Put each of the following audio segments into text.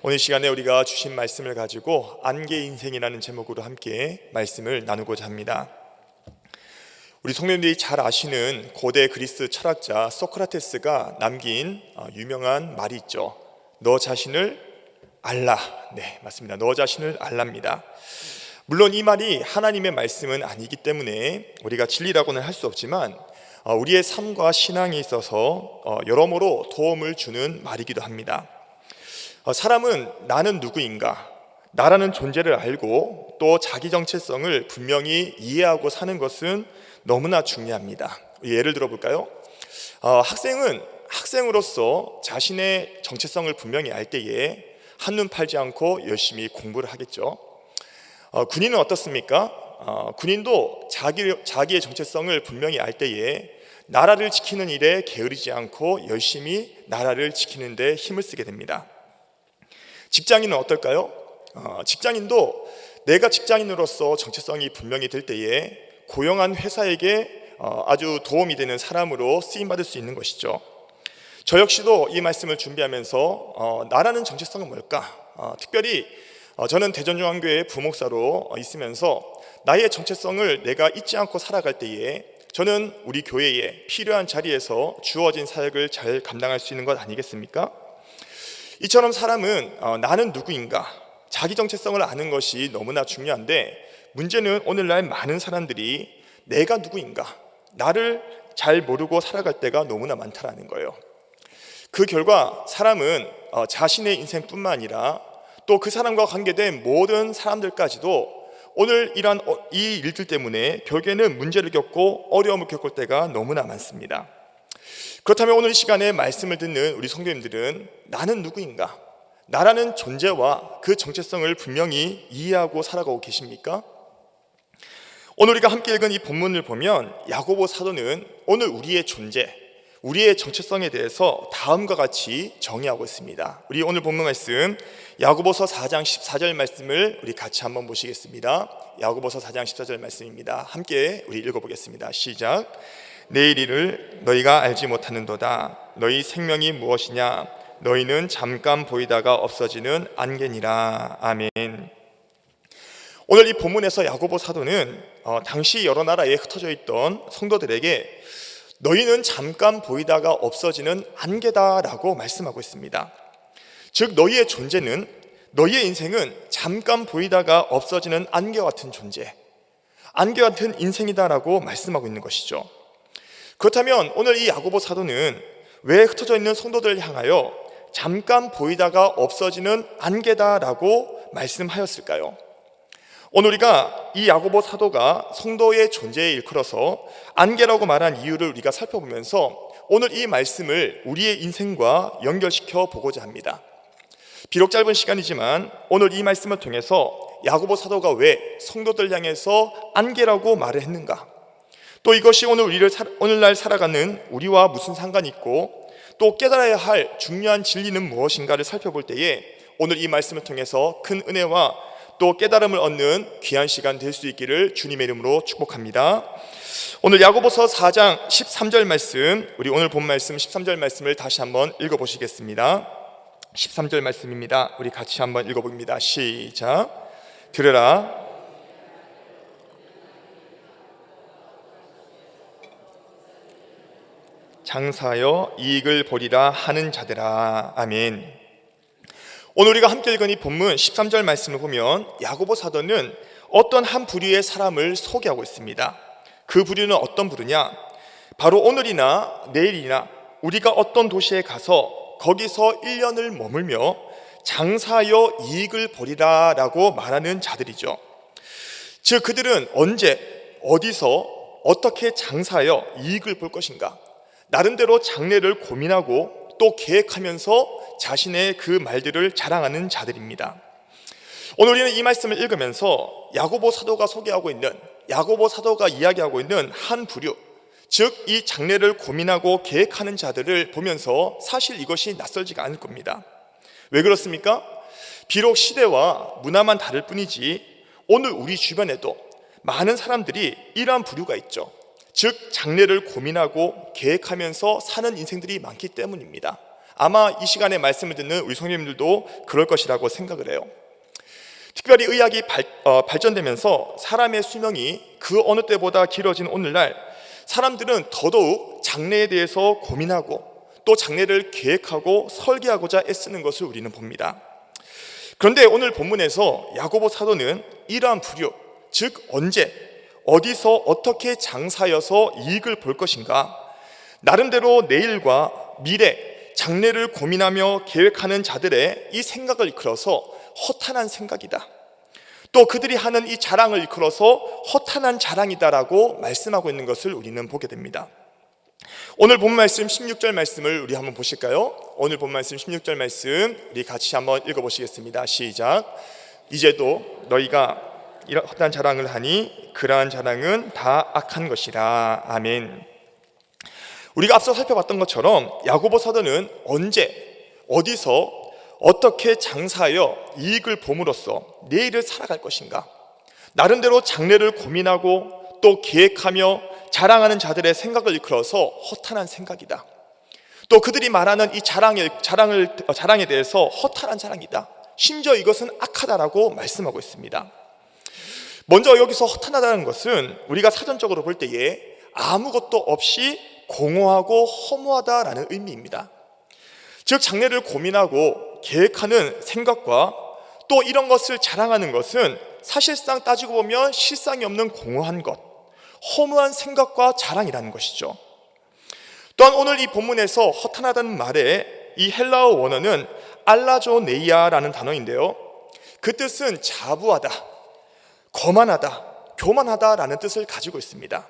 오늘 시간에 우리가 주신 말씀을 가지고 안개 인생이라는 제목으로 함께 말씀을 나누고자 합니다. 우리 성도님들이 잘 아시는 고대 그리스 철학자 소크라테스가 남긴 유명한 말이 있죠. 너 자신을 알라. 네, 맞습니다. 너 자신을 알랍니다. 물론 이 말이 하나님의 말씀은 아니기 때문에 우리가 진리라고는 할 수 없지만 우리의 삶과 신앙에 있어서 여러모로 도움을 주는 말이기도 합니다. 사람은 나는 누구인가, 나라는 존재를 알고 또 자기 정체성을 분명히 이해하고 사는 것은 너무나 중요합니다. 예를 들어볼까요? 학생은 학생으로서 자신의 정체성을 분명히 알 때에 한눈 팔지 않고 열심히 공부를 하겠죠. 군인은 어떻습니까? 군인도 자기의 정체성을 분명히 알 때에 나라를 지키는 일에 게으르지 않고 열심히 나라를 지키는 데 힘을 쓰게 됩니다. 직장인은 어떨까요? 직장인도 내가 직장인으로서 정체성이 분명히 될 때에 고용한 회사에게 아주 도움이 되는 사람으로 쓰임받을 수 있는 것이죠. 저 역시도 이 말씀을 준비하면서 나라는 정체성은 뭘까? 특별히 저는 대전중앙교회 부목사로 있으면서 나의 정체성을 내가 잊지 않고 살아갈 때에 저는 우리 교회에 필요한 자리에서 주어진 사역을 잘 감당할 수 있는 것 아니겠습니까? 이처럼 사람은 나는 누구인가, 자기 정체성을 아는 것이 너무나 중요한데, 문제는 오늘날 많은 사람들이 내가 누구인가, 나를 잘 모르고 살아갈 때가 너무나 많다라는 거예요. 그 결과 사람은 자신의 인생뿐만 아니라 또 그 사람과 관계된 모든 사람들까지도 오늘 이러한 이 일들 때문에 결국에는 문제를 겪고 어려움을 겪을 때가 너무나 많습니다. 그렇다면 오늘 이 시간에 말씀을 듣는 우리 성도님들은 나는 누구인가? 나라는 존재와 그 정체성을 분명히 이해하고 살아가고 계십니까? 오늘 우리가 함께 읽은 이 본문을 보면 야고보 사도는 오늘 우리의 존재, 우리의 정체성에 대해서 다음과 같이 정의하고 있습니다. 우리 오늘 본문 말씀 야고보서 4장 14절 말씀을 우리 같이 한번 보시겠습니다. 야고보서 4장 14절 말씀입니다. 함께 우리 읽어보겠습니다. 시작. 내일 일을 너희가 알지 못하는도다. 너희 생명이 무엇이냐? 너희는 잠깐 보이다가 없어지는 안개니라. 아멘. 오늘 이 본문에서 야고보 사도는 당시 여러 나라에 흩어져 있던 성도들에게 너희는 잠깐 보이다가 없어지는 안개다라고 말씀하고 있습니다. 즉 너희의 존재는, 너희의 인생은 잠깐 보이다가 없어지는 안개 같은 존재, 안개 같은 인생이다라고 말씀하고 있는 것이죠. 그렇다면 오늘 이 야고보 사도는 왜 흩어져 있는 성도들을 향하여 잠깐 보이다가 없어지는 안개다라고 말씀하였을까요? 오늘 우리가 이 야고보 사도가 성도의 존재에 일컬어서 안개라고 말한 이유를 우리가 살펴보면서 오늘 이 말씀을 우리의 인생과 연결시켜 보고자 합니다. 비록 짧은 시간이지만 오늘 이 말씀을 통해서 야고보 사도가 왜 성도들 향해서 안개라고 말을 했는가, 또 이것이 오늘날 살아가는 우리와 무슨 상관이 있고 또 깨달아야 할 중요한 진리는 무엇인가를 살펴볼 때에 오늘 이 말씀을 통해서 큰 은혜와 또 깨달음을 얻는 귀한 시간 될 수 있기를 주님의 이름으로 축복합니다. 오늘 야고보서 4장 13절 말씀, 우리 오늘 본 말씀 13절 말씀을 다시 한번 읽어보시겠습니다. 13절 말씀입니다. 우리 같이 한번 읽어봅니다. 시작. 들으라. 장사하여 이익을 보리라 하는 자들아. 아멘. 오늘 우리가 함께 읽은 이 본문 13절 말씀을 보면 야고보 사도는 어떤 한 부류의 사람을 소개하고 있습니다. 그 부류는 어떤 부류냐? 바로 오늘이나 내일이나 우리가 어떤 도시에 가서 거기서 1년을 머물며 장사하여 이익을 보리라 라고 말하는 자들이죠. 즉 그들은 언제, 어디서, 어떻게 장사하여 이익을 볼 것인가, 나름대로 장래를 고민하고 또 계획하면서 자신의 그 말들을 자랑하는 자들입니다. 오늘 우리는 이 말씀을 읽으면서 야고보 사도가 소개하고 있는, 야고보 사도가 이야기하고 있는 한 부류, 즉 이 장래를 고민하고 계획하는 자들을 보면서 사실 이것이 낯설지가 않을 겁니다. 왜 그렇습니까? 비록 시대와 문화만 다를 뿐이지 오늘 우리 주변에도 많은 사람들이 이러한 부류가 있죠. 즉 장래를 고민하고 계획하면서 사는 인생들이 많기 때문입니다. 아마 이 시간에 말씀을 듣는 우리 성도님들도 그럴 것이라고 생각을 해요. 특별히 의학이 발전되면서 사람의 수명이 그 어느 때보다 길어진 오늘날 사람들은 더더욱 장래에 대해서 고민하고 또 장래를 계획하고 설계하고자 애쓰는 것을 우리는 봅니다. 그런데 오늘 본문에서 야고보 사도는 이러한 부류, 즉 언제, 어디서 어떻게 장사여서 이익을 볼 것인가, 나름대로 내일과 미래, 장래를 고민하며 계획하는 자들의 이 생각을 이끌어서 허탄한 생각이다, 또 그들이 하는 이 자랑을 이끌어서 허탄한 자랑이다라고 말씀하고 있는 것을 우리는 보게 됩니다. 오늘 본 말씀 16절 말씀을 우리 한번 보실까요? 오늘 본 말씀 16절 말씀 우리 같이 한번 읽어보시겠습니다. 시작. 이제도 너희가 이런 허탄한 자랑을 하니 그러한 자랑은 다 악한 것이라. 아멘. 우리가 앞서 살펴봤던 것처럼 야고보 사도는 언제, 어디서, 어떻게 장사하여 이익을 봄으로써 내일을 살아갈 것인가, 나름대로 장래를 고민하고 또 계획하며 자랑하는 자들의 생각을 이끌어서 허탄한 생각이다, 또 그들이 말하는 이 자랑에 대해서 허탄한 자랑이다, 심지어 이것은 악하다라고 말씀하고 있습니다. 먼저 여기서 허탄하다는 것은 우리가 사전적으로 볼 때에 아무것도 없이 공허하고 허무하다라는 의미입니다. 즉 장래를 고민하고 계획하는 생각과 또 이런 것을 자랑하는 것은 사실상 따지고 보면 실상이 없는 공허한 것, 허무한 생각과 자랑이라는 것이죠. 또한 오늘 이 본문에서 허탄하다는 말의 이 헬라어 원어는 알라조네이아라는 단어인데요, 그 뜻은 자부하다, 거만하다, 교만하다라는 뜻을 가지고 있습니다.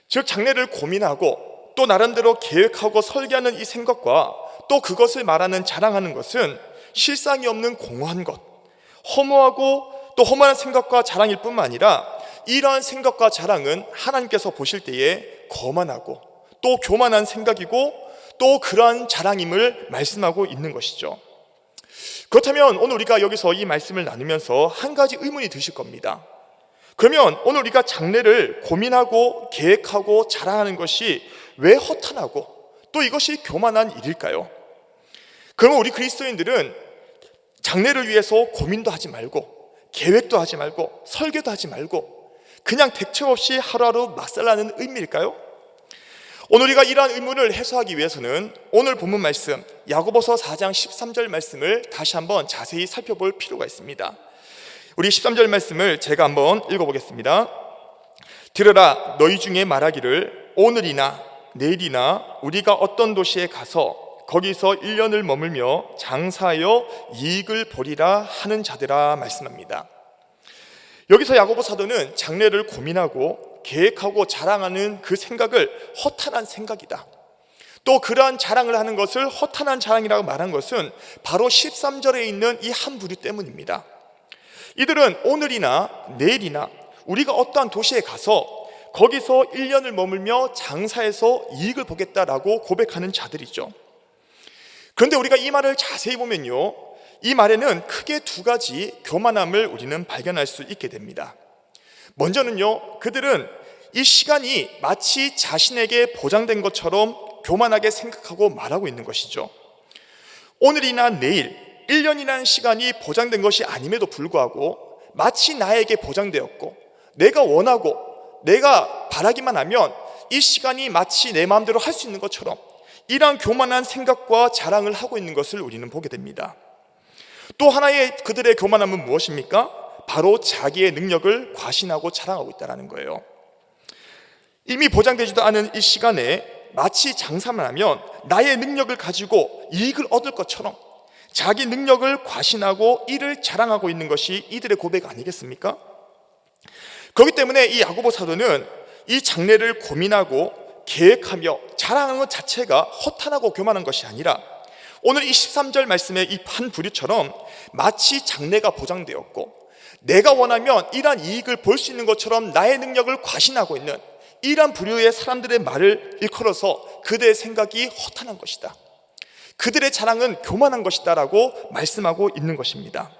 즉 장래를 고민하고 또 나름대로 계획하고 설계하는 이 생각과 또 그것을 말하는 자랑하는 것은 실상이 없는 공허한 것, 허무하고 또 허무한 생각과 자랑일 뿐만 아니라 이러한 생각과 자랑은 하나님께서 보실 때에 거만하고 또 교만한 생각이고 또 그러한 자랑임을 말씀하고 있는 것이죠. 그렇다면 오늘 우리가 여기서 이 말씀을 나누면서 한 가지 의문이 드실 겁니다. 그러면 오늘 우리가 장래를 고민하고 계획하고 자랑하는 것이 왜 허탄하고 또 이것이 교만한 일일까요? 그러면 우리 그리스도인들은 장래를 위해서 고민도 하지 말고 계획도 하지 말고 설계도 하지 말고 그냥 대책 없이 하루하루 막 살라는 의미일까요? 오늘 우리가 이러한 의문을 해소하기 위해서는 오늘 본문 말씀 야고보서 4장 13절 말씀을 다시 한번 자세히 살펴볼 필요가 있습니다. 우리 13절 말씀을 제가 한번 읽어보겠습니다. 들으라, 너희 중에 말하기를 오늘이나 내일이나 우리가 어떤 도시에 가서 거기서 1년을 머물며 장사하여 이익을 보리라 하는 자들아 말씀합니다. 여기서 야고보 사도는 장래를 고민하고 계획하고 자랑하는 그 생각을 허탄한 생각이다, 또 그러한 자랑을 하는 것을 허탄한 자랑이라고 말한 것은 바로 13절에 있는 이 한 부류 때문입니다. 이들은 오늘이나 내일이나 우리가 어떠한 도시에 가서 거기서 1년을 머물며 장사해서 이익을 보겠다라고 고백하는 자들이죠. 그런데 우리가 이 말을 자세히 보면요, 이 말에는 크게 두 가지 교만함을 우리는 발견할 수 있게 됩니다. 먼저는요, 그들은 이 시간이 마치 자신에게 보장된 것처럼 교만하게 생각하고 말하고 있는 것이죠. 오늘이나 내일, 1년이라는 시간이 보장된 것이 아님에도 불구하고 마치 나에게 보장되었고 내가 원하고 내가 바라기만 하면 이 시간이 마치 내 마음대로 할 수 있는 것처럼 이러한 교만한 생각과 자랑을 하고 있는 것을 우리는 보게 됩니다. 또 하나의 그들의 교만함은 무엇입니까? 바로 자기의 능력을 과신하고 자랑하고 있다는 거예요. 이미 보장되지도 않은 이 시간에 마치 장사만 하면 나의 능력을 가지고 이익을 얻을 것처럼 자기 능력을 과신하고 이를 자랑하고 있는 것이 이들의 고백 아니겠습니까? 그렇기 때문에 이 야고보 사도는 이 장래를 고민하고 계획하며 자랑하는 것 자체가 허탄하고 교만한 것이 아니라 오늘 이 13절 말씀의 이 한 부류처럼 마치 장래가 보장되었고 내가 원하면 이러한 이익을 볼 수 있는 것처럼 나의 능력을 과신하고 있는 이러한 부류의 사람들의 말을 일컬어서 그들의 생각이 허탄한 것이다, 그들의 자랑은 교만한 것이다 라고 말씀하고 있는 것입니다.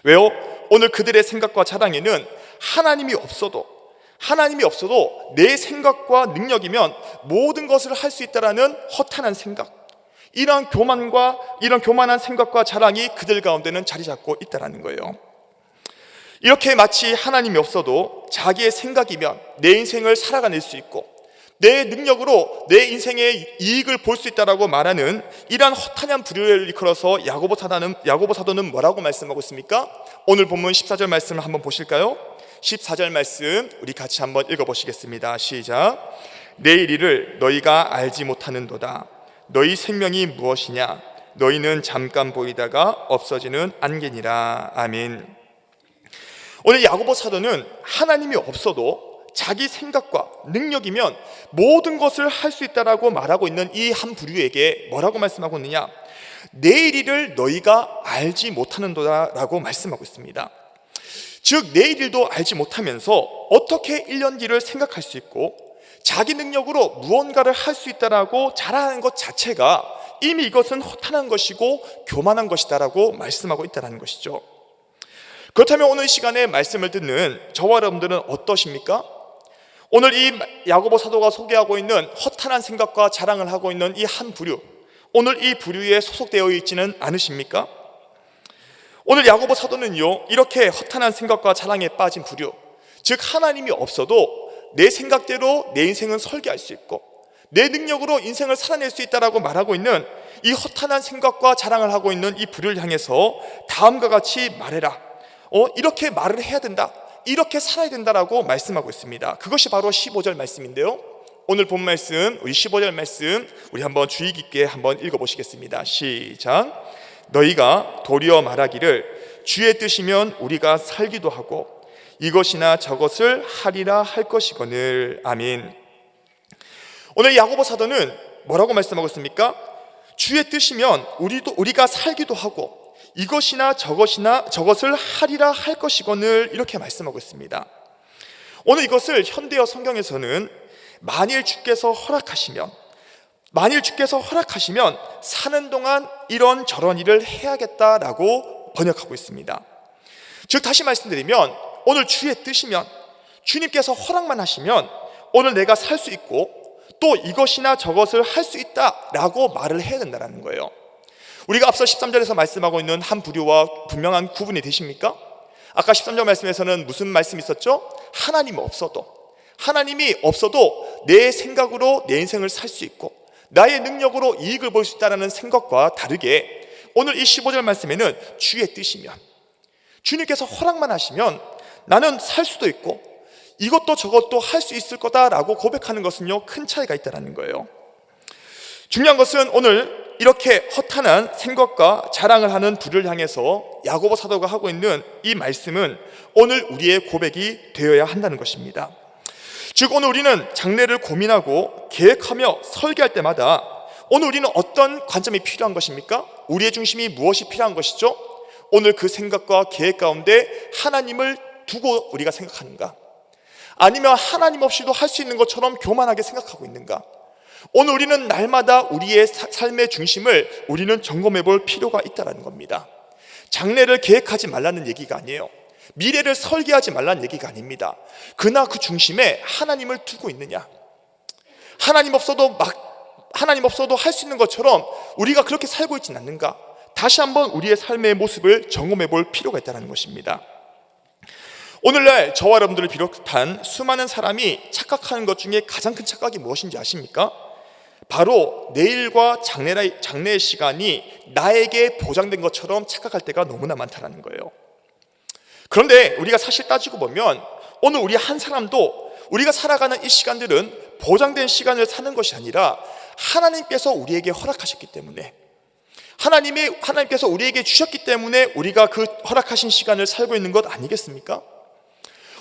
왜요? 오늘 그들의 생각과 자랑에는 하나님이 없어도 내 생각과 능력이면 모든 것을 할 수 있다라는 허탄한 생각, 이런 교만한 생각과 자랑이 그들 가운데는 자리 잡고 있다는 거예요. 이렇게 마치 하나님이 없어도 자기의 생각이면 내 인생을 살아가낼 수 있고 내 능력으로 내 인생의 이익을 볼 수 있다라고 말하는 이러한 허탄한 부류를 이끌어서 야고보 사도는 뭐라고 말씀하고 있습니까? 오늘 본문 14절 말씀을 한번 보실까요? 14절 말씀 우리 같이 한번 읽어보시겠습니다. 시작. 내일 일을 너희가 알지 못하는도다. 너희 생명이 무엇이냐? 너희는 잠깐 보이다가 없어지는 안개니라. 아멘. 오늘 야고보 사도는 하나님이 없어도 자기 생각과 능력이면 모든 것을 할 수 있다라고 말하고 있는 이 한 부류에게 뭐라고 말씀하고 있느냐? 내일 일을 너희가 알지 못하는도다라고 말씀하고 있습니다. 즉 내일 일도 알지 못하면서 어떻게 1년 뒤를 생각할 수 있고 자기 능력으로 무언가를 할 수 있다라고 자랑하는 것 자체가 이미 이것은 허탄한 것이고 교만한 것이다라고 말씀하고 있다는 것이죠. 그렇다면 오늘 시간에 말씀을 듣는 저와 여러분들은 어떠십니까? 오늘 이 야고보 사도가 소개하고 있는 허탄한 생각과 자랑을 하고 있는 이 한 부류, 오늘 이 부류에 소속되어 있지는 않으십니까? 오늘 야고보 사도는요, 이렇게 허탄한 생각과 자랑에 빠진 부류, 즉 하나님이 없어도 내 생각대로 내 인생은 설계할 수 있고 내 능력으로 인생을 살아낼 수 있다라고 말하고 있는 이 허탄한 생각과 자랑을 하고 있는 이 부류를 향해서 다음과 같이 말해라, 이렇게 말을 해야 된다, 이렇게 살아야 된다라고 말씀하고 있습니다. 그것이 바로 15절 말씀인데요, 오늘 본 말씀, 우리 15절 말씀 우리 한번 주의 깊게 한번 읽어보시겠습니다. 시작. 너희가 도리어 말하기를 주의 뜻이면 우리가 살기도 하고 이것이나 저것을 하리라 할 것이거늘. 아멘. 오늘 야고보 사도는 뭐라고 말씀하고 있습니까? 주의 뜻이면 우리가 살기도 하고 이것이나 저것을 하리라 할 것이거늘, 이렇게 말씀하고 있습니다. 오늘 이것을 현대어 성경에서는 만일 주께서 허락하시면 사는 동안 이런 저런 일을 해야겠다라고 번역하고 있습니다. 즉 다시 말씀드리면 오늘 주의 뜻이면, 주님께서 허락만 하시면 오늘 내가 살 수 있고 또 이것이나 저것을 할 수 있다라고 말을 해야 된다는 거예요. 우리가 앞서 13절에서 말씀하고 있는 한 부류와 분명한 구분이 되십니까? 아까 13절 말씀에서는 무슨 말씀이 있었죠? 하나님이 없어도 내 생각으로 내 인생을 살 수 있고 나의 능력으로 이익을 볼 수 있다는 생각과 다르게 오늘 이 15절 말씀에는 주의 뜻이면, 주님께서 허락만 하시면 나는 살 수도 있고 이것도 저것도 할 수 있을 거다라고 고백하는 것은요, 큰 차이가 있다는 거예요. 중요한 것은 오늘 이렇게 허탄한 생각과 자랑을 하는 부류를 향해서 야고보 사도가 하고 있는 이 말씀은 오늘 우리의 고백이 되어야 한다는 것입니다. 즉 오늘 우리는 장래를 고민하고 계획하며 설계할 때마다 오늘 우리는 어떤 관점이 필요한 것입니까? 우리의 중심이 무엇이 필요한 것이죠? 오늘 그 생각과 계획 가운데 하나님을 두고 우리가 생각하는가? 아니면 하나님 없이도 할 수 있는 것처럼 교만하게 생각하고 있는가? 오늘 우리는 날마다 우리의 삶의 중심을 우리는 점검해 볼 필요가 있다는 겁니다. 장래를 계획하지 말라는 얘기가 아니에요. 미래를 설계하지 말라는 얘기가 아닙니다. 그러나 그 중심에 하나님을 두고 있느냐? 하나님 없어도 할 수 있는 것처럼 우리가 그렇게 살고 있지는 않는가? 다시 한번 우리의 삶의 모습을 점검해 볼 필요가 있다는 것입니다. 오늘날 저와 여러분들을 비롯한 수많은 사람이 착각하는 것 중에 가장 큰 착각이 무엇인지 아십니까? 바로 내일과 장래의 시간이 나에게 보장된 것처럼 착각할 때가 너무나 많다는 거예요. 그런데 우리가 사실 따지고 보면 오늘 우리 한 사람도 우리가 살아가는 이 시간들은 보장된 시간을 사는 것이 아니라 하나님께서 우리에게 허락하셨기 때문에, 하나님께서 우리에게 주셨기 때문에 우리가 그 허락하신 시간을 살고 있는 것 아니겠습니까?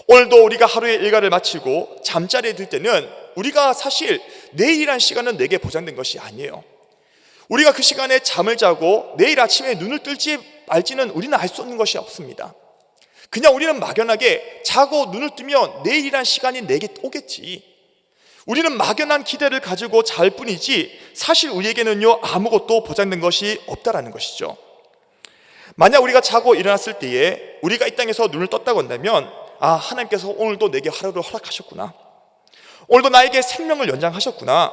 오늘도 우리가 하루의 일과를 마치고 잠자리에 들 때는 우리가 사실 내일이란 시간은 내게 보장된 것이 아니에요. 우리가 그 시간에 잠을 자고 내일 아침에 눈을 뜰지 말지는 우리는 알 수 없는 것이 없습니다. 그냥 우리는 막연하게 자고 눈을 뜨면 내일이란 시간이 내게 오겠지, 우리는 막연한 기대를 가지고 잘 뿐이지 사실 우리에게는요 아무것도 보장된 것이 없다라는 것이죠. 만약 우리가 자고 일어났을 때에 우리가 이 땅에서 눈을 떴다고 한다면 하나님께서 오늘도 내게 하루를 허락하셨구나, 오늘도 나에게 생명을 연장하셨구나,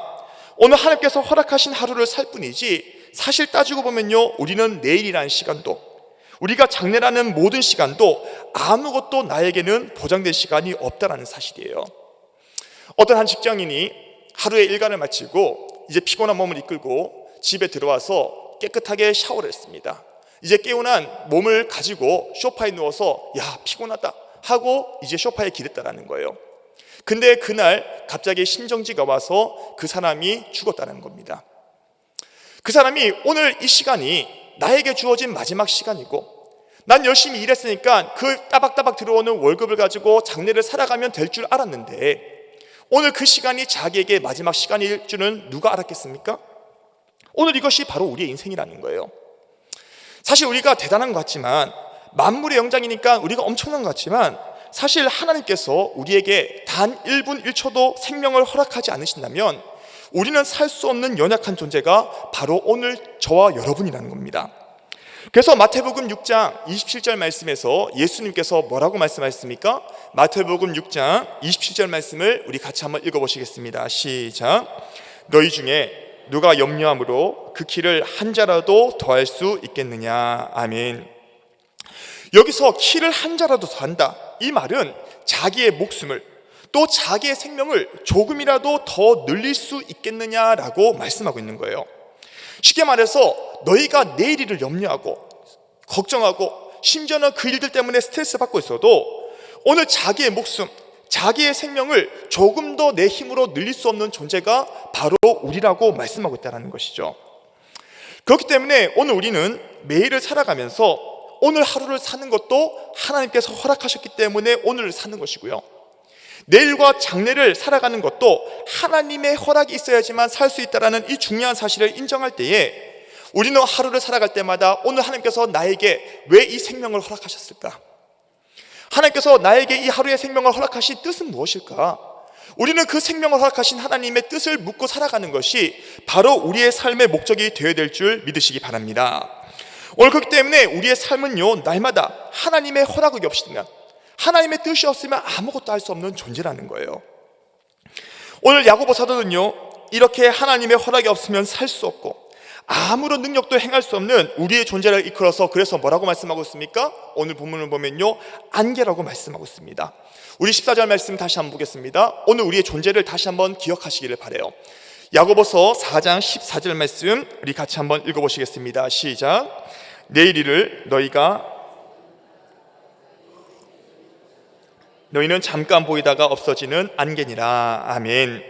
오늘 하나님께서 허락하신 하루를 살 뿐이지 사실 따지고 보면요, 우리는 내일이라는 시간도, 우리가 장래라는 모든 시간도 아무것도 나에게는 보장된 시간이 없다는 사실이에요. 어떤 한 직장인이 하루의 일과를 마치고 이제 피곤한 몸을 이끌고 집에 들어와서 깨끗하게 샤워를 했습니다. 이제 개운한 몸을 가지고 소파에 누워서 야, 피곤하다 하고 이제 소파에 기댔다라는 거예요. 근데 그날 갑자기 신정지가 와서 그 사람이 죽었다는 겁니다. 그 사람이 오늘 이 시간이 나에게 주어진 마지막 시간이고, 난 열심히 일했으니까 그 따박따박 들어오는 월급을 가지고 장래를 살아가면 될 줄 알았는데, 오늘 그 시간이 자기에게 마지막 시간일 줄은 누가 알았겠습니까? 오늘 이것이 바로 우리의 인생이라는 거예요. 사실 우리가 대단한 것 같지만, 만물의 영장이니까 우리가 엄청난 것 같지만, 사실 하나님께서 우리에게 단 1분 1초도 생명을 허락하지 않으신다면 우리는 살 수 없는 연약한 존재가 바로 오늘 저와 여러분이라는 겁니다. 그래서 마태복음 6장 27절 말씀에서 예수님께서 뭐라고 말씀하셨습니까? 마태복음 6장 27절 말씀을 우리 같이 한번 읽어보시겠습니다. 시작. 너희 중에 누가 염려함으로 그 키를 한 자라도 더할 수 있겠느냐. 아멘. 여기서 키를 한 자라도 더한다, 이 말은 자기의 목숨을, 또 자기의 생명을 조금이라도 더 늘릴 수 있겠느냐라고 말씀하고 있는 거예요. 쉽게 말해서 너희가 내일 일을 염려하고 걱정하고 심지어는 그 일들 때문에 스트레스 받고 있어도 오늘 자기의 목숨, 자기의 생명을 조금 더 내 힘으로 늘릴 수 없는 존재가 바로 우리라고 말씀하고 있다는 것이죠. 그렇기 때문에 오늘 우리는 매일을 살아가면서 오늘 하루를 사는 것도 하나님께서 허락하셨기 때문에 오늘을 사는 것이고요, 내일과 장래를 살아가는 것도 하나님의 허락이 있어야지만 살 수 있다는 이 중요한 사실을 인정할 때에 우리는 하루를 살아갈 때마다 오늘 하나님께서 나에게 왜 이 생명을 허락하셨을까? 하나님께서 나에게 이 하루의 생명을 허락하신 뜻은 무엇일까? 우리는 그 생명을 허락하신 하나님의 뜻을 묻고 살아가는 것이 바로 우리의 삶의 목적이 되어야 될 줄 믿으시기 바랍니다. 오늘 그렇기 때문에 우리의 삶은요, 날마다 하나님의 허락이 없으면, 하나님의 뜻이 없으면 아무것도 할 수 없는 존재라는 거예요. 오늘 야고보 사도는요, 이렇게 하나님의 허락이 없으면 살 수 없고 아무런 능력도 행할 수 없는 우리의 존재를 이끌어서, 그래서 뭐라고 말씀하고 있습니까? 오늘 본문을 보면요, 안개라고 말씀하고 있습니다. 우리 14절 말씀 다시 한번 보겠습니다. 오늘 우리의 존재를 다시 한번 기억하시기를 바라요. 야고보서 4장 14절 말씀 우리 같이 한번 읽어보시겠습니다. 시작. 내일 일을 너희는 잠깐 보이다가 없어지는 안개니라. 아멘.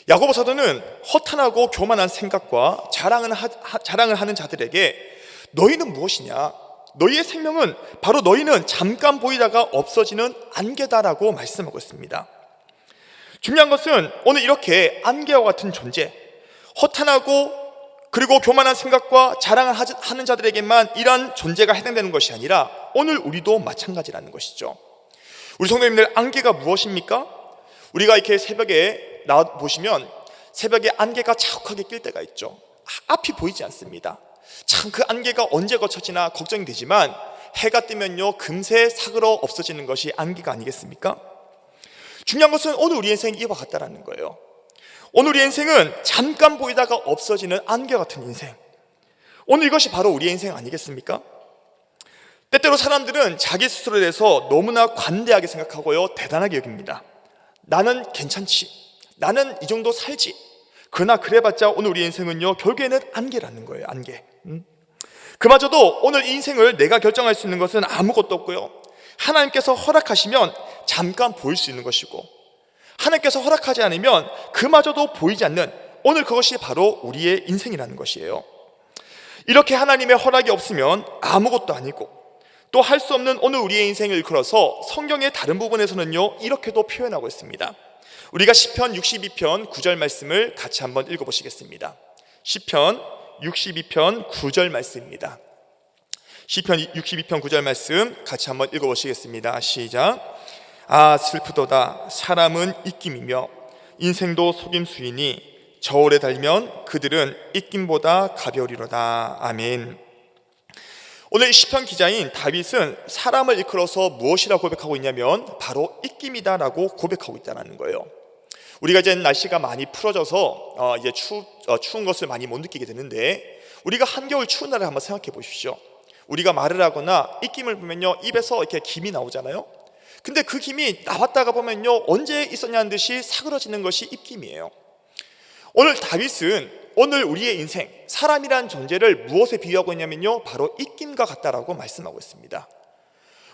야고보 사도는 허탄하고 교만한 생각과 자랑을 하는 자들에게 너희는 무엇이냐? 너희의 생명은 바로 너희는 잠깐 보이다가 없어지는 안개다라고 말씀하고 있습니다. 중요한 것은 오늘 이렇게 안개와 같은 존재, 허탄하고 그리고 교만한 생각과 자랑을 하는 자들에게만 이러한 존재가 해당되는 것이 아니라 오늘 우리도 마찬가지라는 것이죠. 우리 성도님들, 안개가 무엇입니까? 우리가 이렇게 새벽에 나와 보시면 새벽에 안개가 자욱하게 낄 때가 있죠. 앞이 보이지 않습니다. 참 그 안개가 언제 거쳐지나 걱정이 되지만 해가 뜨면요, 금세 사그러 없어지는 것이 안개가 아니겠습니까? 중요한 것은 오늘 우리 인생이 이와 같다라는 거예요. 오늘 우리 인생은 잠깐 보이다가 없어지는 안개 같은 인생. 오늘 이것이 바로 우리의 인생 아니겠습니까? 때때로 사람들은 자기 스스로에 대해서 너무나 관대하게 생각하고요, 대단하게 여깁니다. 나는 괜찮지, 나는 이 정도 살지. 그러나 그래봤자 오늘 우리 인생은요, 결국에는 안개라는 거예요. 안개. 그마저도 오늘 인생을 내가 결정할 수 있는 것은 아무것도 없고요, 하나님께서 허락하시면 잠깐 보일 수 있는 것이고, 하나님께서 허락하지 않으면 그마저도 보이지 않는 오늘, 그것이 바로 우리의 인생이라는 것이에요. 이렇게 하나님의 허락이 없으면 아무것도 아니고 또 할 수 없는 오늘 우리의 인생을 일컬어서 성경의 다른 부분에서는요, 이렇게도 표현하고 있습니다. 우리가 시편 62편 9절 말씀을 같이 한번 읽어보시겠습니다. 시편 62편 9절 말씀입니다. 시편 62편 9절 말씀 같이 한번 읽어보시겠습니다. 시작. 아, 슬프도다. 사람은 입김이며 인생도 속임수이니 저울에 달면 그들은 입김보다 가벼우리로다. 아멘. 오늘 시편 기자인 다윗은 사람을 일컬어서 무엇이라고 고백하고 있냐면 바로 입김이다라고 고백하고 있다는 거예요. 우리가 이제 날씨가 많이 풀어져서 이제 추운 것을 많이 못 느끼게 되는데, 우리가 한겨울 추운 날을 한번 생각해 보십시오. 우리가 말을 하거나 입김을 보면요, 입에서 이렇게 김이 나오잖아요. 근데 그 김이 나왔다가 보면요, 언제 있었냐는 듯이 사그러지는 것이 입김이에요. 오늘 다윗은 오늘 우리의 인생, 사람이란 존재를 무엇에 비유하고 있냐면요, 바로 입김과 같다라고 말씀하고 있습니다.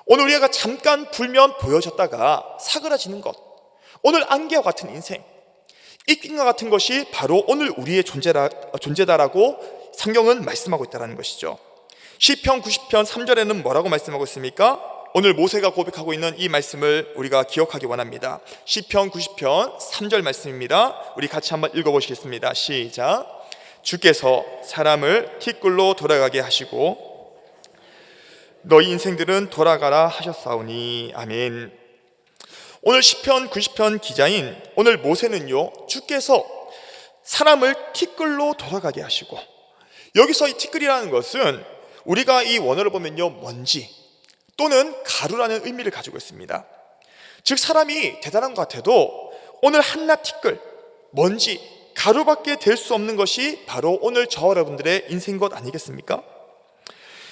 오늘 우리가 잠깐 불면 보여졌다가 사그라지는 것, 오늘 안개와 같은 인생, 입김과 같은 것이 바로 오늘 우리의 존재다라고 성경은 말씀하고 있다는 것이죠. 시편 90편 3절에는 뭐라고 말씀하고 있습니까? 오늘 모세가 고백하고 있는 이 말씀을 우리가 기억하기 원합니다. 시편 90편 3절 말씀입니다. 우리 같이 한번 읽어보시겠습니다. 시작. 주께서 사람을 티끌로 돌아가게 하시고 너희 인생들은 돌아가라 하셨사오니. 아멘. 오늘 시편 90편 기자인 오늘 모세는요, 주께서 사람을 티끌로 돌아가게 하시고, 여기서 이 티끌이라는 것은 우리가 이 원어를 보면요, 먼지 또는 가루라는 의미를 가지고 있습니다. 즉 사람이 대단한 것 같아도 오늘 한낱 티끌, 먼지, 가루밖에 될 수 없는 것이 바로 오늘 저와 여러분들의 인생인 것 아니겠습니까?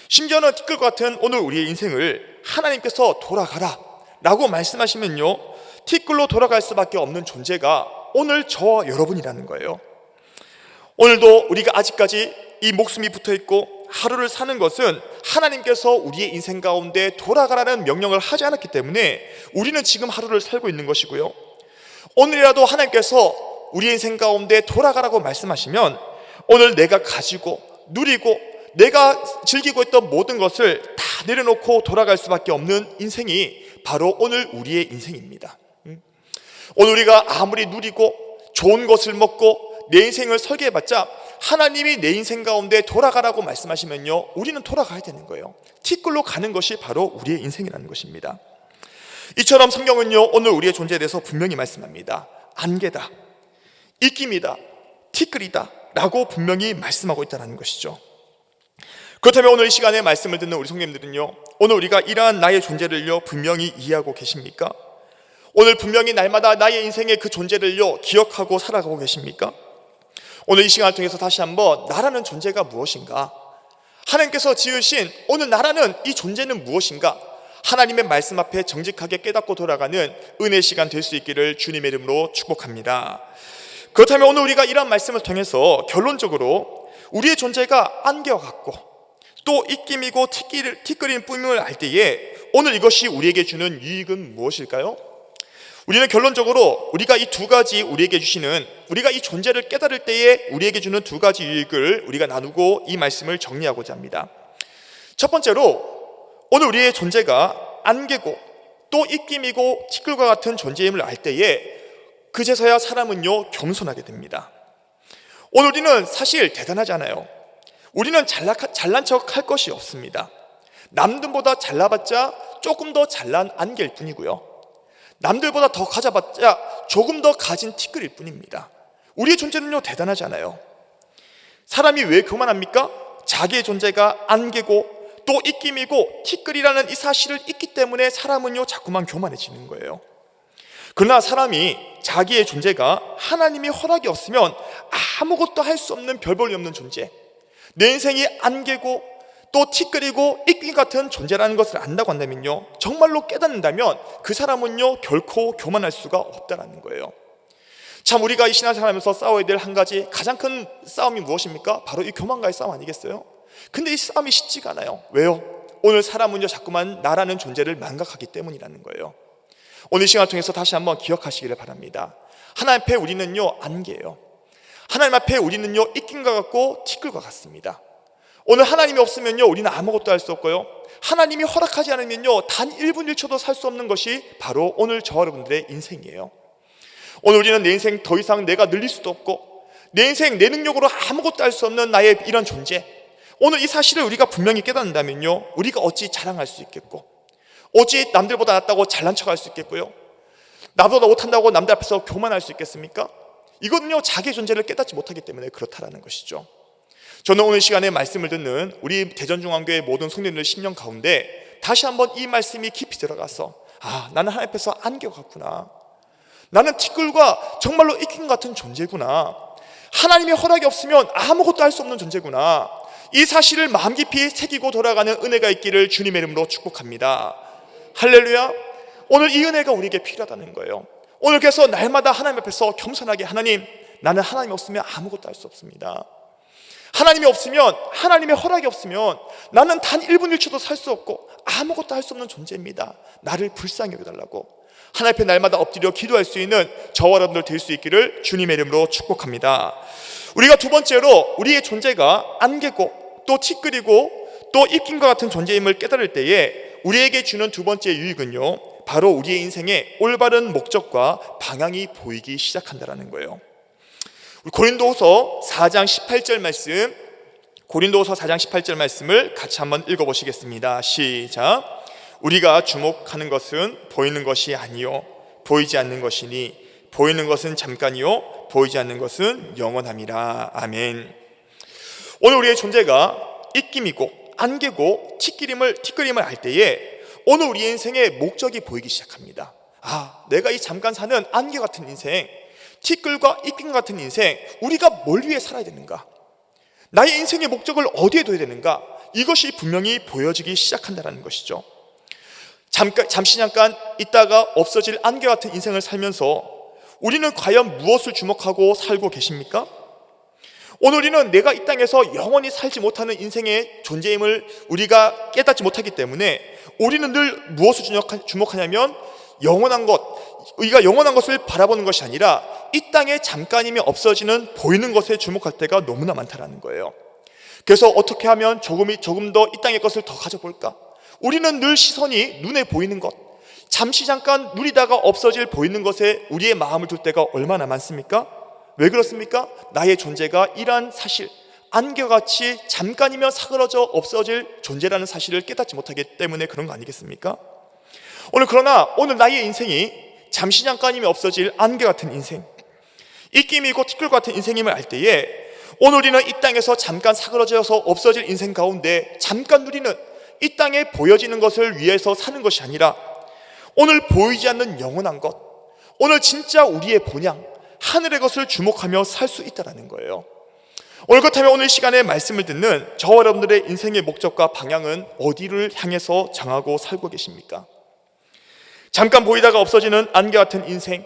심지어는 티끌과 같은 오늘 우리의 인생을 하나님께서 돌아가라 라고 말씀하시면요, 티끌로 돌아갈 수밖에 없는 존재가 오늘 저와 여러분이라는 거예요. 오늘도 우리가 아직까지 이 목숨이 붙어있고 하루를 사는 것은 하나님께서 우리의 인생 가운데 돌아가라는 명령을 하지 않았기 때문에 우리는 지금 하루를 살고 있는 것이고요, 오늘이라도 하나님께서 우리의 인생 가운데 돌아가라고 말씀하시면 오늘 내가 가지고 누리고 내가 즐기고 있던 모든 것을 다 내려놓고 돌아갈 수밖에 없는 인생이 바로 오늘 우리의 인생입니다. 오늘 우리가 아무리 누리고 좋은 것을 먹고 내 인생을 설계해봤자 하나님이 내 인생 가운데 돌아가라고 말씀하시면요, 우리는 돌아가야 되는 거예요. 티끌로 가는 것이 바로 우리의 인생이라는 것입니다. 이처럼 성경은요, 오늘 우리의 존재에 대해서 분명히 말씀합니다. 안개다, 입김이다, 티끌이다 라고 분명히 말씀하고 있다는 것이죠. 그렇다면 오늘 이 시간에 말씀을 듣는 우리 성도님들은요, 오늘 우리가 이러한 나의 존재를요 분명히 이해하고 계십니까? 오늘 분명히 날마다 나의 인생의 그 존재를요 기억하고 살아가고 계십니까? 오늘 이 시간을 통해서 다시 한번 나라는 존재가 무엇인가, 하나님께서 지으신 오늘 나라는 이 존재는 무엇인가, 하나님의 말씀 앞에 정직하게 깨닫고 돌아가는 은혜의 시간 될 수 있기를 주님의 이름으로 축복합니다. 그렇다면 오늘 우리가 이러한 말씀을 통해서 결론적으로 우리의 존재가 안개와 같고 또 입김이고 티끌인 뿐임을 알 때에 오늘 이것이 우리에게 주는 유익은 무엇일까요? 우리는 결론적으로 우리가 이 두 가지 우리에게 주시는, 우리가 이 존재를 깨달을 때에 우리에게 주는 두 가지 유익을 우리가 나누고 이 말씀을 정리하고자 합니다. 첫 번째로 오늘 우리의 존재가 안개고 또 입김이고 티끌과 같은 존재임을 알 때에 그제서야 사람은요 겸손하게 됩니다. 오늘 우리는 사실 대단하잖아요. 우리는 잘난 척 할 것이 없습니다. 남들보다 잘나봤자 조금 더 잘난 안개일 뿐이고요, 남들보다 더 가져봤자 조금 더 가진 티끌일 뿐입니다. 우리의 존재는요 대단하잖아요. 사람이 왜 교만합니까? 자기의 존재가 안개고 또 입김이고 티끌이라는 이 사실을 잊기 때문에 사람은요 자꾸만 교만해지는 거예요. 그러나 사람이 자기의 존재가 하나님이 허락이 없으면 아무것도 할 수 없는 별 볼일 없는 존재, 내 인생이 안개고 또 티끌이고 입김 같은 존재라는 것을 안다고 한다면요, 정말로 깨닫는다면 그 사람은요 결코 교만할 수가 없다는 거예요. 참 우리가 이 신앙생활하면서 싸워야 될 한 가지 가장 큰 싸움이 무엇입니까? 바로 이 교만과의 싸움 아니겠어요? 근데 이 싸움이 쉽지가 않아요. 왜요? 오늘 사람은요 자꾸만 나라는 존재를 망각하기 때문이라는 거예요. 오늘 시간을 통해서 다시 한번 기억하시기를 바랍니다. 하나님 앞에 우리는요 안개예요. 하나님 앞에 우리는요 입김과 같고 티끌과 같습니다. 오늘 하나님이 없으면요 우리는 아무것도 할 수 없고요, 하나님이 허락하지 않으면요 단 1분 1초도 살 수 없는 것이 바로 오늘 저와 여러분들의 인생이에요. 오늘 우리는 내 인생 더 이상 내가 늘릴 수도 없고 내 인생 내 능력으로 아무것도 할 수 없는 나의 이런 존재, 오늘 이 사실을 우리가 분명히 깨닫는다면요 우리가 어찌 자랑할 수 있겠고 어찌 남들보다 낫다고 잘난 척할 수 있겠고요, 나보다 못한다고 남들 앞에서 교만할 수 있겠습니까? 이거는요 자기의 존재를 깨닫지 못하기 때문에 그렇다라는 것이죠. 저는 오늘 시간에 말씀을 듣는 우리 대전중앙교회 모든 성도님들 심령 가운데 다시 한번 이 말씀이 깊이 들어가서 나는 하나님 앞에서 안개가 같구나, 나는 티끌과 정말로 이끼 같은 존재구나. 하나님의 허락이 없으면 아무것도 할 수 없는 존재구나. 이 사실을 마음 깊이 새기고 돌아가는 은혜가 있기를 주님의 이름으로 축복합니다. 할렐루야. 오늘 이 은혜가 우리에게 필요하다는 거예요. 오늘 그래서 날마다 하나님 앞에서 겸손하게, 하나님, 나는 하나님 없으면 아무것도 할 수 없습니다. 하나님이 없으면, 하나님의 허락이 없으면 나는 단 1분 1초도 살 수 없고 아무것도 할 수 없는 존재입니다. 나를 불쌍히 여겨달라고 하나님 앞에 날마다 엎드려 기도할 수 있는 저와 여러분들 될 수 있기를 주님의 이름으로 축복합니다. 우리가 두 번째로 우리의 존재가 안개고 또 티끌이고 또 입김과 같은 존재임을 깨달을 때에 우리에게 주는 두 번째 유익은요, 바로 우리의 인생의 올바른 목적과 방향이 보이기 시작한다는 거예요. 고린도후서 4장 18절 말씀, 고린도후서 4장 18절 말씀을 같이 한번 읽어보시겠습니다. 시작. 우리가 주목하는 것은 보이는 것이 아니요 보이지 않는 것이니 보이는 것은 잠깐이요 보이지 않는 것은 영원함이라. 아멘. 오늘 우리의 존재가 입김이고 안개고 티끌임을 알 때에 오늘 우리의 인생의 목적이 보이기 시작합니다. 내가 이 잠깐 사는 안개 같은 인생, 티끌과 입김 같은 인생, 우리가 뭘 위해 살아야 되는가? 나의 인생의 목적을 어디에 둬야 되는가? 이것이 분명히 보여지기 시작한다는 것이죠. 잠시 있다가 없어질 안개 같은 인생을 살면서 우리는 과연 무엇을 주목하고 살고 계십니까? 오늘 우리는 내가 이 땅에서 영원히 살지 못하는 인생의 존재임을 우리가 깨닫지 못하기 때문에 우리는 늘 무엇을 주목하냐면 영원한 것, 우리가 영원한 것을 바라보는 것이 아니라 이 땅에 잠깐이면 없어지는 보이는 것에 주목할 때가 너무나 많다는 거예요. 그래서 어떻게 하면 조금 더 이 땅의 것을 더 가져볼까? 우리는 늘 시선이 눈에 보이는 것, 잠시 잠깐 누리다가 없어질 보이는 것에 우리의 마음을 둘 때가 얼마나 많습니까? 왜 그렇습니까? 나의 존재가 이러한 사실, 안개같이 잠깐이면 사그러져 없어질 존재라는 사실을 깨닫지 못하기 때문에 그런 거 아니겠습니까? 그러나 오늘 나의 인생이 잠시 잠깐이면 없어질 안개 같은 인생, 입김이고 티끌 같은 인생임을 알 때에 오늘 우리는 이 땅에서 잠깐 사그러져서 없어질 인생 가운데 잠깐 누리는 이 땅에 보여지는 것을 위해서 사는 것이 아니라 오늘 보이지 않는 영원한 것, 오늘 진짜 우리의 본향, 하늘의 것을 주목하며 살 수 있다는 거예요. 그렇다면 오늘 시간에 말씀을 듣는 저와 여러분들의 인생의 목적과 방향은 어디를 향해서 정하고 살고 계십니까? 잠깐 보이다가 없어지는 안개 같은 인생,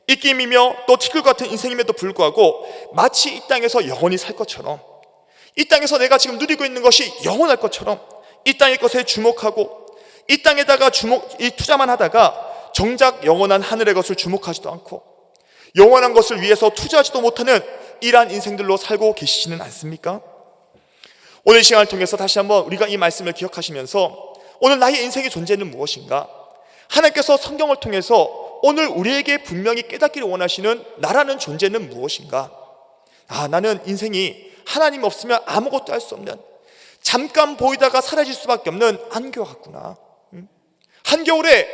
입김이며 또 티끌 같은 인생임에도 불구하고 마치 이 땅에서 영원히 살 것처럼, 이 땅에서 내가 지금 누리고 있는 것이 영원할 것처럼 이 땅의 것에 주목하고 이 땅에다가 투자만 하다가 정작 영원한 하늘의 것을 주목하지도 않고 영원한 것을 위해서 투자하지도 못하는 이러한 인생들로 살고 계시지는 않습니까? 오늘 시간을 통해서 다시 한번 우리가 이 말씀을 기억하시면서 오늘 나의 인생의 존재는 무엇인가? 하나님께서 성경을 통해서 오늘 우리에게 분명히 깨닫기를 원하시는 나라는 존재는 무엇인가? 나는 인생이 하나님 없으면 아무것도 할 수 없는, 잠깐 보이다가 사라질 수밖에 없는 안개와 같구나. 한겨울에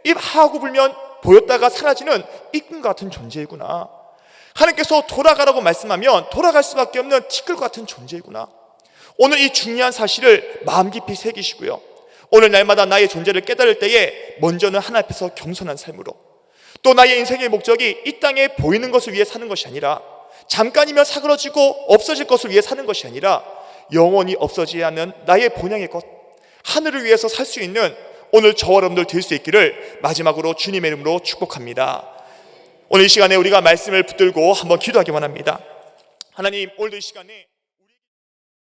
입 하고 불면 보였다가 사라지는 입금 같은 존재이구나. 하나님께서 돌아가라고 말씀하면 돌아갈 수밖에 없는 티끌 같은 존재이구나. 오늘 이 중요한 사실을 마음 깊이 새기시고요, 오늘 날마다 나의 존재를 깨달을 때에 먼저는 하나님 앞에서 겸손한 삶으로, 또 나의 인생의 목적이 이 땅에 보이는 것을 위해 사는 것이 아니라 잠깐이면 사그러지고 없어질 것을 위해 사는 것이 아니라 영원히 없어지지 않는 나의 본향의 것, 하늘을 위해서 살 수 있는 오늘 저와 여러분들 될 수 있기를 마지막으로 주님의 이름으로 축복합니다. 오늘 이 시간에 우리가 말씀을 붙들고 한번 기도하기 원합니다. 하나님, 오늘도 이 시간에